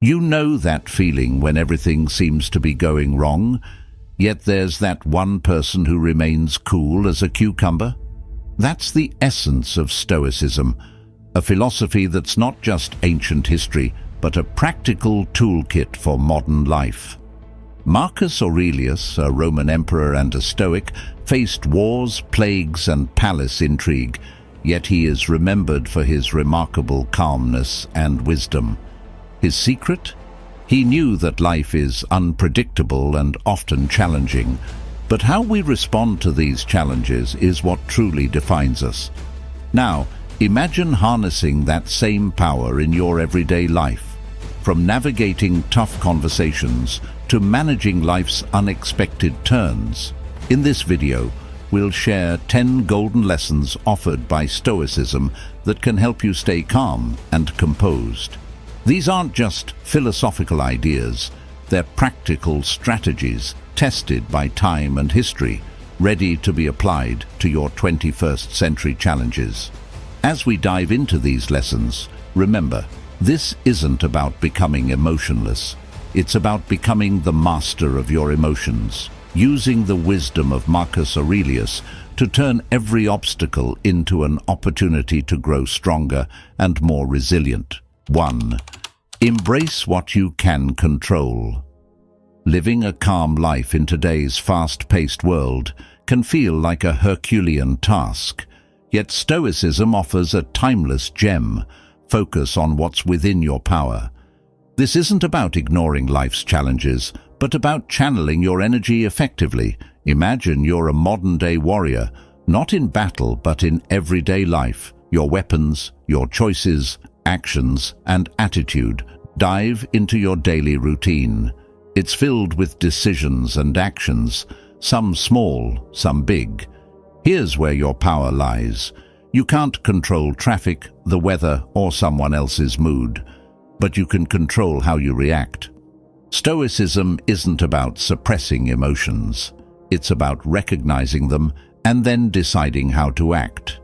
You know that feeling when everything seems to be going wrong, yet there's that one person who remains cool as a cucumber? That's the essence of Stoicism, a philosophy that's not just ancient history, but a practical toolkit for modern life. Marcus Aurelius, a Roman emperor and a Stoic, faced wars, plagues, and palace intrigue, yet he is remembered for his remarkable calmness and wisdom. His secret? He knew that life is unpredictable and often challenging, but how we respond to these challenges is what truly defines us. Now, imagine harnessing that same power in your everyday life, from navigating tough conversations to managing life's unexpected turns. In this video, we'll share 10 golden lessons offered by Stoicism that can help you stay calm and composed. These aren't just philosophical ideas, they're practical strategies tested by time and history, ready to be applied to your 21st century challenges. As we dive into these lessons, remember, this isn't about becoming emotionless. It's about becoming the master of your emotions, using the wisdom of Marcus Aurelius to turn every obstacle into an opportunity to grow stronger and more resilient. 1. Embrace what you can control. Living a calm life in today's fast-paced world can feel like a Herculean task, yet Stoicism offers a timeless gem: focus on what's within your power. This isn't about ignoring life's challenges, but about channeling your energy effectively. Imagine you're a modern-day warrior, not in battle but in everyday life. Your weapons, your choices, actions, and attitude dive into your daily routine. It's filled with decisions and actions, some small, some big. Here's where your power lies. You can't control traffic, the weather, or someone else's mood, but you can control how you react. Stoicism isn't about suppressing emotions. It's about recognizing them and then deciding how to act.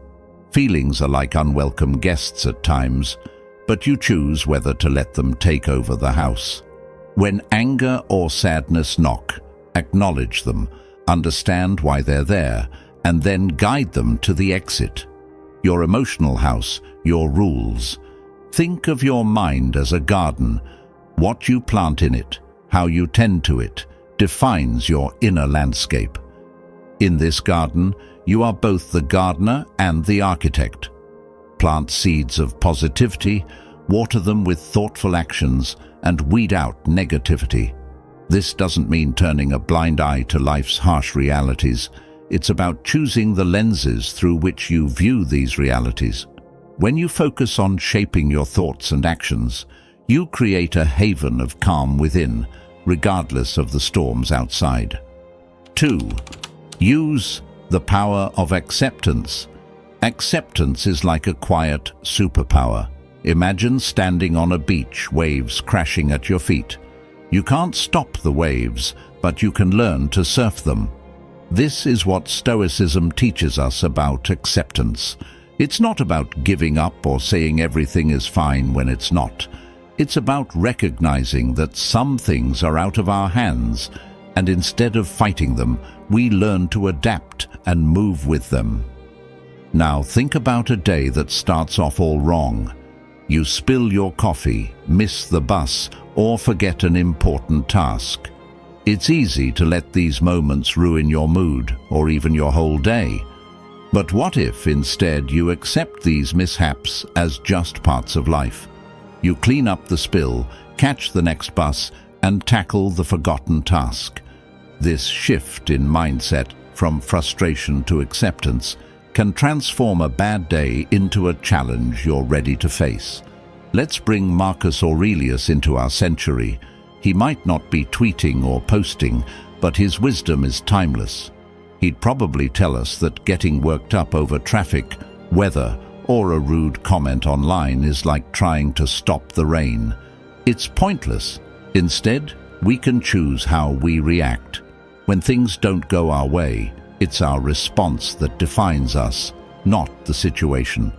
Feelings are like unwelcome guests at times, but you choose whether to let them take over the house. When anger or sadness knock, acknowledge them, understand why they're there, and then guide them to the exit. Your emotional house, your rules. Think of your mind as a garden. What you plant in it, how you tend to it, defines your inner landscape. In this garden, you are both the gardener and the architect. Plant seeds of positivity, water them with thoughtful actions, and weed out negativity. This doesn't mean turning a blind eye to life's harsh realities. It's about choosing the lenses through which you view these realities. When you focus on shaping your thoughts and actions, you create a haven of calm within, regardless of the storms outside. 2. Use the power of acceptance. Acceptance is like a quiet superpower. Imagine standing on a beach, waves crashing at your feet. You can't stop the waves, but you can learn to surf them. This is what Stoicism teaches us about acceptance. It's not about giving up or saying everything is fine when it's not. It's about recognizing that some things are out of our hands, and instead of fighting them, we learn to adapt and move with them. Now think about a day that starts off all wrong. You spill your coffee, miss the bus, or forget an important task. It's easy to let these moments ruin your mood or even your whole day. But what if instead you accept these mishaps as just parts of life? You clean up the spill, catch the next bus, and tackle the forgotten task. This shift in mindset from frustration to acceptance can transform a bad day into a challenge you're ready to face. Let's bring Marcus Aurelius into our century. He might not be tweeting or posting, but his wisdom is timeless. He'd probably tell us that getting worked up over traffic, weather, or a rude comment online is like trying to stop the rain. It's pointless. Instead, we can choose how we react. When things don't go our way, it's our response that defines us, not the situation.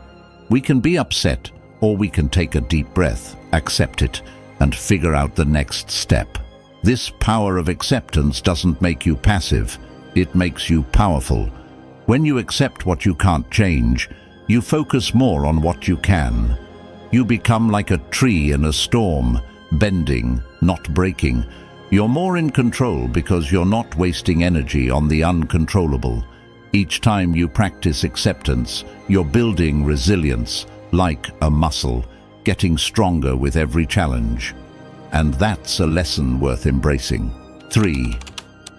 We can be upset, or we can take a deep breath, accept it, and figure out the next step. This power of acceptance doesn't make you passive, it makes you powerful. When you accept what you can't change, you focus more on what you can. You become like a tree in a storm, bending, not breaking. You're more in control because you're not wasting energy on the uncontrollable. Each time you practice acceptance, you're building resilience, like a muscle, getting stronger with every challenge. And that's a lesson worth embracing. 3.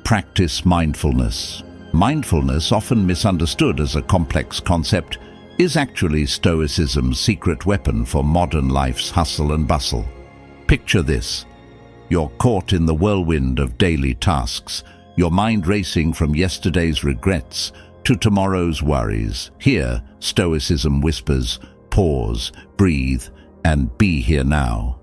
Practice mindfulness. Mindfulness, often misunderstood as a complex concept, is actually Stoicism's secret weapon for modern life's hustle and bustle. Picture this. You're caught in the whirlwind of daily tasks, your mind racing from yesterday's regrets to tomorrow's worries. Here, Stoicism whispers, pause, breathe, and be here now.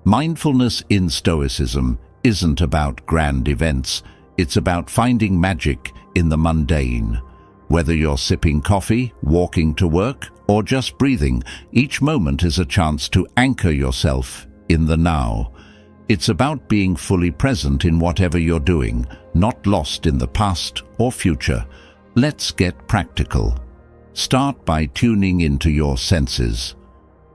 Mindfulness in Stoicism isn't about grand events, it's about finding magic in the mundane. Whether you're sipping coffee, walking to work, or just breathing, each moment is a chance to anchor yourself in the now. It's about being fully present in whatever you're doing, not lost in the past or future. Let's get practical. Start by tuning into your senses.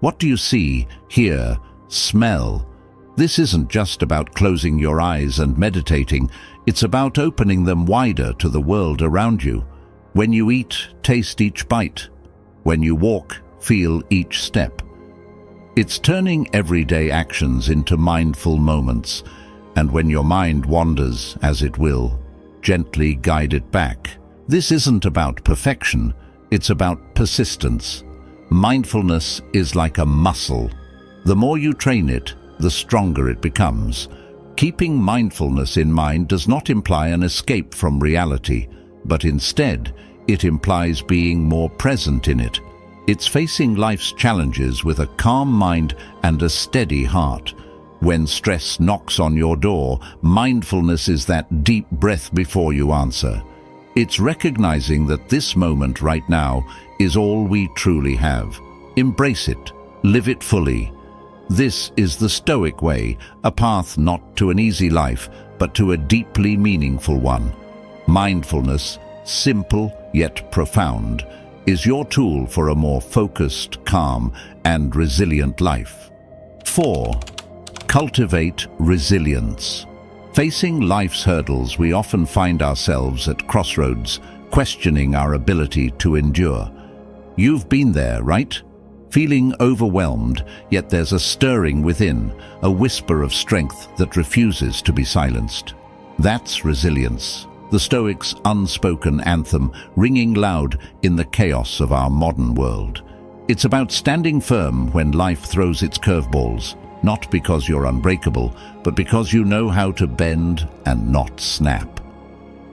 What do you see, hear, smell? This isn't just about closing your eyes and meditating, it's about opening them wider to the world around you. When you eat, taste each bite. When you walk, feel each step. It's turning everyday actions into mindful moments, and when your mind wanders, as it will, gently guide it back. This isn't about perfection, it's about persistence. Mindfulness is like a muscle. The more you train it, the stronger it becomes. Keeping mindfulness in mind does not imply an escape from reality, but instead, it implies being more present in it. It's facing life's challenges with a calm mind and a steady heart. When stress knocks on your door, mindfulness is that deep breath before you answer. It's recognizing that this moment right now is all we truly have. Embrace it, live it fully. This is the Stoic way, a path not to an easy life, but to a deeply meaningful one. Mindfulness, simple yet profound, is your tool for a more focused, calm, and resilient life. 4. Cultivate resilience. Facing life's hurdles, we often find ourselves at crossroads, questioning our ability to endure. You've been there, right? Feeling overwhelmed, yet there's a stirring within, a whisper of strength that refuses to be silenced. That's resilience, the Stoics' unspoken anthem ringing loud in the chaos of our modern world. It's about standing firm when life throws its curveballs, not because you're unbreakable, but because you know how to bend and not snap.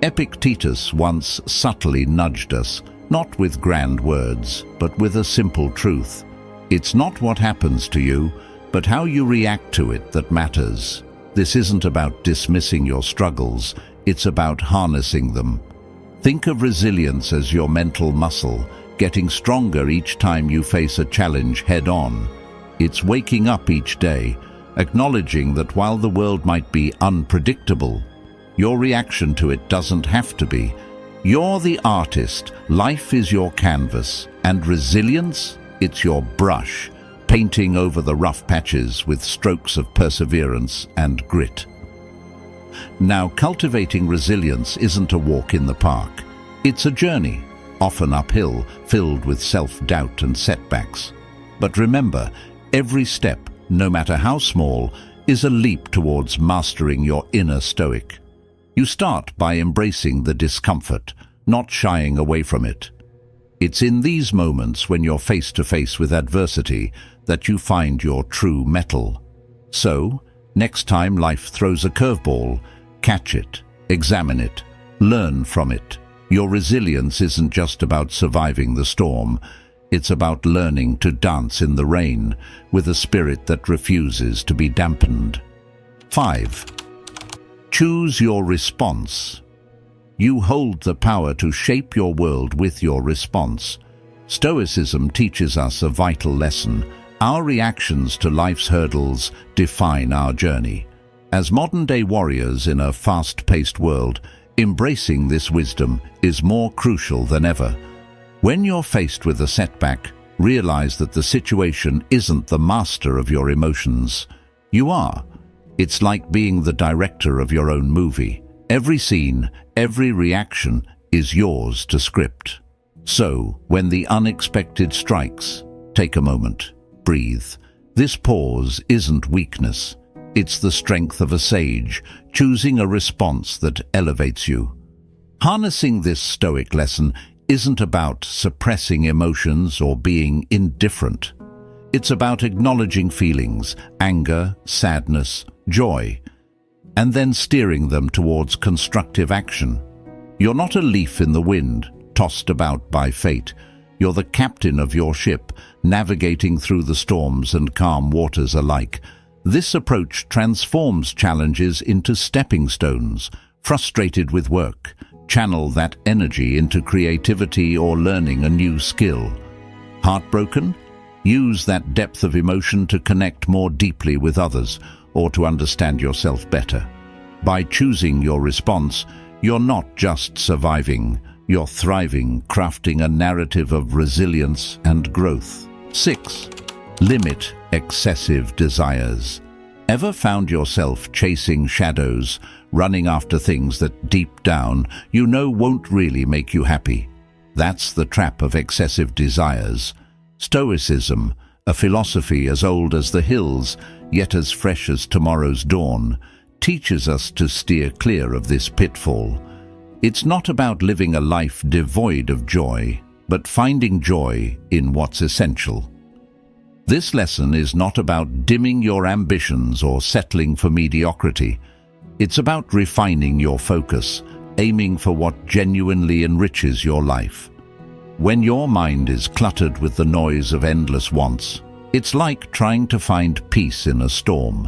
Epictetus once subtly nudged us, not with grand words, but with a simple truth. It's not what happens to you, but how you react to it that matters. This isn't about dismissing your struggles, it's about harnessing them. Think of resilience as your mental muscle, getting stronger each time you face a challenge head-on. It's waking up each day, acknowledging that while the world might be unpredictable, your reaction to it doesn't have to be. You're the artist, life is your canvas, and resilience, it's your brush, painting over the rough patches with strokes of perseverance and grit. Now, cultivating resilience isn't a walk in the park. It's a journey, often uphill, filled with self-doubt and setbacks. But remember, every step, no matter how small, is a leap towards mastering your inner Stoic. You start by embracing the discomfort, not shying away from it. It's in these moments when you're face to face with adversity that you find your true mettle. So, next time life throws a curveball, catch it, examine it, learn from it. Your resilience isn't just about surviving the storm. It's about learning to dance in the rain with a spirit that refuses to be dampened. 5. Choose your response. You hold the power to shape your world with your response. Stoicism teaches us a vital lesson. Our reactions to life's hurdles define our journey. As modern-day warriors in a fast-paced world, embracing this wisdom is more crucial than ever. When you're faced with a setback, realize that the situation isn't the master of your emotions. You are. It's like being the director of your own movie. Every scene, every reaction is yours to script. So, when the unexpected strikes, take a moment, breathe. This pause isn't weakness. It's the strength of a sage, choosing a response that elevates you. Harnessing this Stoic lesson isn't about suppressing emotions or being indifferent. It's about acknowledging feelings, anger, sadness, joy, and then steering them towards constructive action. You're not a leaf in the wind, tossed about by fate. You're the captain of your ship, navigating through the storms and calm waters alike. This approach transforms challenges into stepping stones. Frustrated with work, channel that energy into creativity or learning a new skill. Heartbroken? Use that depth of emotion to connect more deeply with others or to understand yourself better. By choosing your response, you're not just surviving, you're thriving, crafting a narrative of resilience and growth. 6. Limit excessive desires. Ever found yourself chasing shadows, running after things that deep down you know won't really make you happy? That's the trap of excessive desires. Stoicism, a philosophy as old as the hills, yet as fresh as tomorrow's dawn, teaches us to steer clear of this pitfall. It's not about living a life devoid of joy, but finding joy in what's essential. This lesson is not about dimming your ambitions or settling for mediocrity. It's about refining your focus, aiming for what genuinely enriches your life. When your mind is cluttered with the noise of endless wants, it's like trying to find peace in a storm.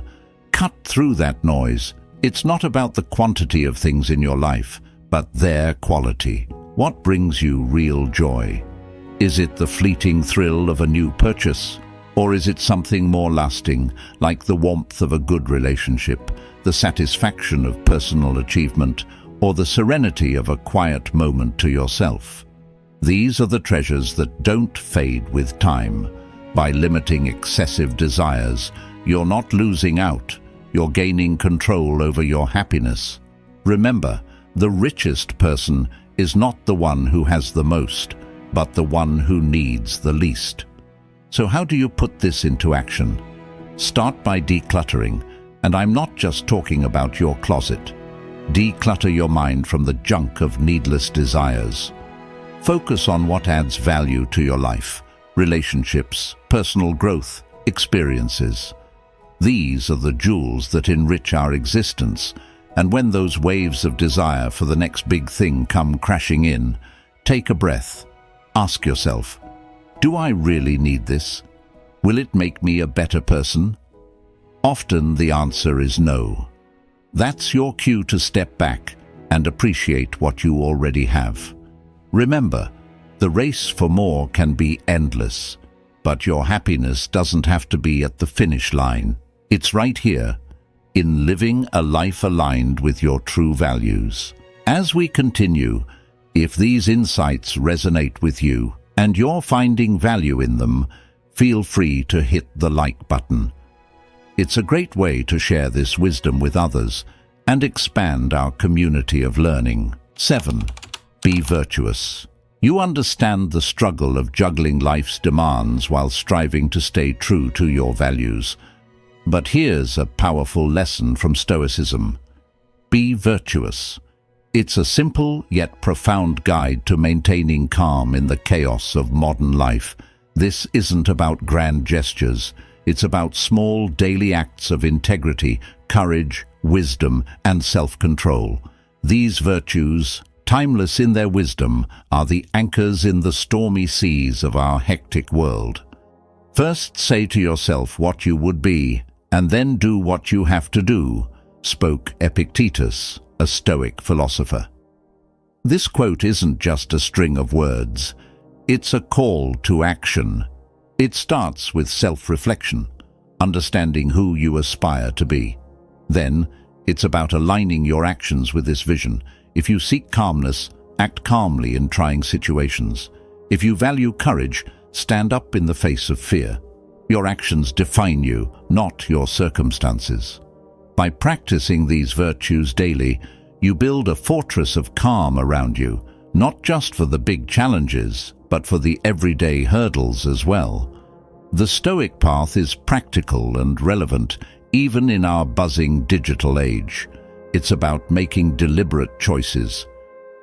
Cut through that noise. It's not about the quantity of things in your life, but their quality. What brings you real joy? Is it the fleeting thrill of a new purchase? Or is it something more lasting, like the warmth of a good relationship, the satisfaction of personal achievement, or the serenity of a quiet moment to yourself? These are the treasures that don't fade with time. By limiting excessive desires, you're not losing out, you're gaining control over your happiness. Remember, the richest person is not the one who has the most, but the one who needs the least. So how do you put this into action? Start by decluttering, and I'm not just talking about your closet. Declutter your mind from the junk of needless desires. Focus on what adds value to your life: relationships, personal growth, experiences. These are the jewels that enrich our existence, and when those waves of desire for the next big thing come crashing in, take a breath. Ask yourself, do I really need this? Will it make me a better person? Often the answer is no. That's your cue to step back and appreciate what you already have. Remember, the race for more can be endless, but your happiness doesn't have to be at the finish line. It's right here, in living a life aligned with your true values. As we continue, if these insights resonate with you and you're finding value in them, feel free to hit the like button. It's a great way to share this wisdom with others and expand our community of learning. 7. Be virtuous. You understand the struggle of juggling life's demands while striving to stay true to your values. But here's a powerful lesson from Stoicism. Be virtuous. It's a simple yet profound guide to maintaining calm in the chaos of modern life. This isn't about grand gestures. It's about small daily acts of integrity, courage, wisdom, and self-control. These virtues, timeless in their wisdom, are the anchors in the stormy seas of our hectic world. First, say to yourself what you would be, and then do what you have to do, spoke Epictetus, a Stoic philosopher. This quote isn't just a string of words. It's a call to action. It starts with self-reflection, understanding who you aspire to be. Then, it's about aligning your actions with this vision. If you seek calmness, act calmly in trying situations. If you value courage, stand up in the face of fear. Your actions define you, not your circumstances. By practicing these virtues daily, you build a fortress of calm around you, not just for the big challenges, but for the everyday hurdles as well. The Stoic path is practical and relevant, even in our buzzing digital age. It's about making deliberate choices.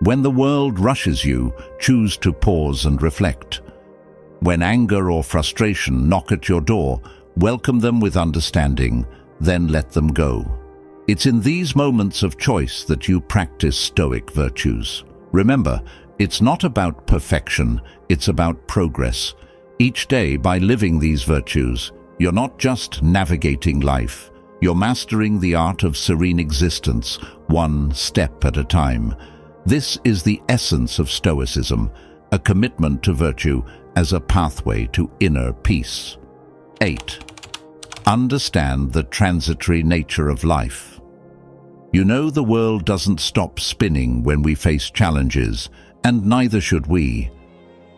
When the world rushes you, choose to pause and reflect. When anger or frustration knock at your door, welcome them with understanding, then let them go. It's in these moments of choice that you practice Stoic virtues. Remember, it's not about perfection, it's about progress. Each day, by living these virtues, you're not just navigating life, you're mastering the art of serene existence, one step at a time. This is the essence of Stoicism, a commitment to virtue as a pathway to inner peace. 8. Understand the transitory nature of life. You know, the world doesn't stop spinning when we face challenges, and neither should we.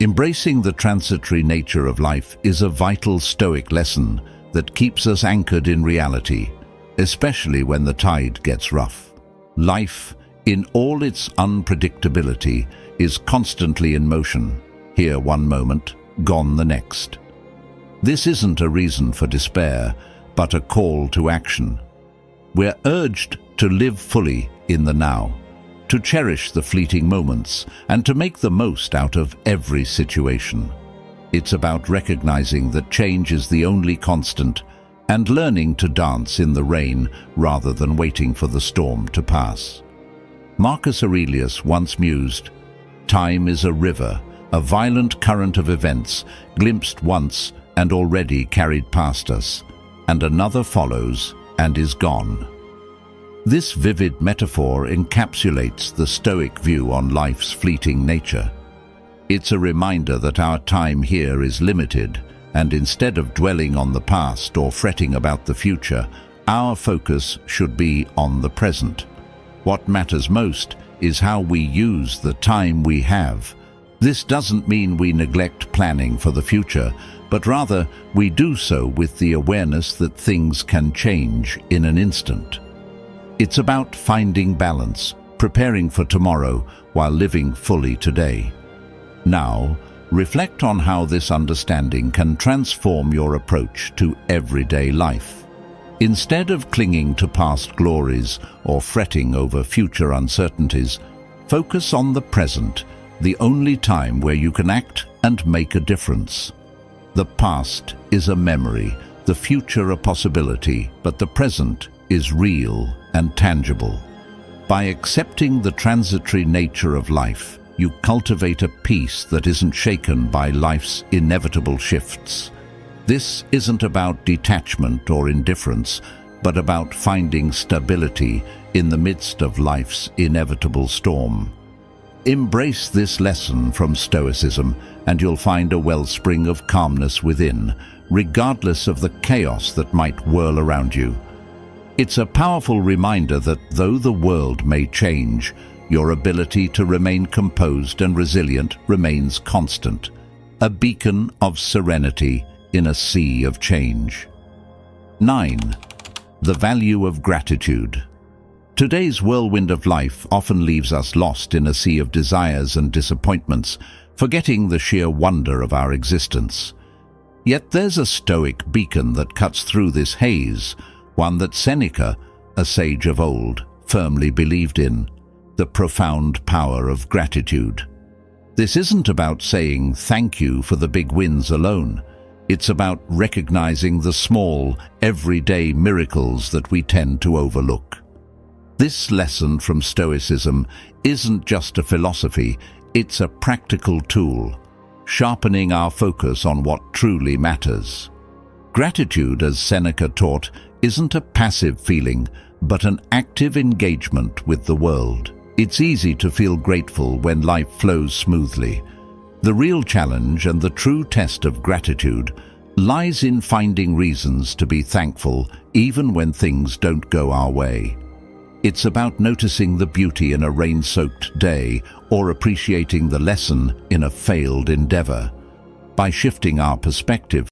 Embracing the transitory nature of life is a vital Stoic lesson that keeps us anchored in reality, especially when the tide gets rough. Life, in all its unpredictability, is constantly in motion, here one moment, gone the next. This isn't a reason for despair, but a call to action. We're urged to live fully in the now, to cherish the fleeting moments, and to make the most out of every situation. It's about recognizing that change is the only constant and learning to dance in the rain rather than waiting for the storm to pass. Marcus Aurelius once mused, "Time is a river, a violent current of events, glimpsed once and already carried past us, and another follows and is gone." This vivid metaphor encapsulates the Stoic view on life's fleeting nature. It's a reminder that our time here is limited, and instead of dwelling on the past or fretting about the future, our focus should be on the present. What matters most is how we use the time we have. This doesn't mean we neglect planning for the future, but rather we do so with the awareness that things can change in an instant. It's about finding balance, preparing for tomorrow while living fully today. Now, reflect on how this understanding can transform your approach to everyday life. Instead of clinging to past glories or fretting over future uncertainties, focus on the present, the only time where you can act and make a difference. The past is a memory, the future a possibility, but the present is real and tangible. By accepting the transitory nature of life, you cultivate a peace that isn't shaken by life's inevitable shifts. This isn't about detachment or indifference, but about finding stability in the midst of life's inevitable storm. Embrace this lesson from Stoicism, and you'll find a wellspring of calmness within, regardless of the chaos that might whirl around you. It's a powerful reminder that though the world may change, your ability to remain composed and resilient remains constant, a beacon of serenity in a sea of change. 9. The value of gratitude. Today's whirlwind of life often leaves us lost in a sea of desires and disappointments, forgetting the sheer wonder of our existence. Yet there's a Stoic beacon that cuts through this haze, one that Seneca, a sage of old, firmly believed in: the profound power of gratitude. This isn't about saying thank you for the big wins alone. It's about recognizing the small, everyday miracles that we tend to overlook. This lesson from Stoicism isn't just a philosophy, it's a practical tool, sharpening our focus on what truly matters. Gratitude, as Seneca taught, isn't a passive feeling, but an active engagement with the world. It's easy to feel grateful when life flows smoothly, The real challenge and the true test of gratitude lies in finding reasons to be thankful even when things don't go our way. It's about noticing the beauty in a rain-soaked day or appreciating the lesson in a failed endeavor. By shifting our perspective,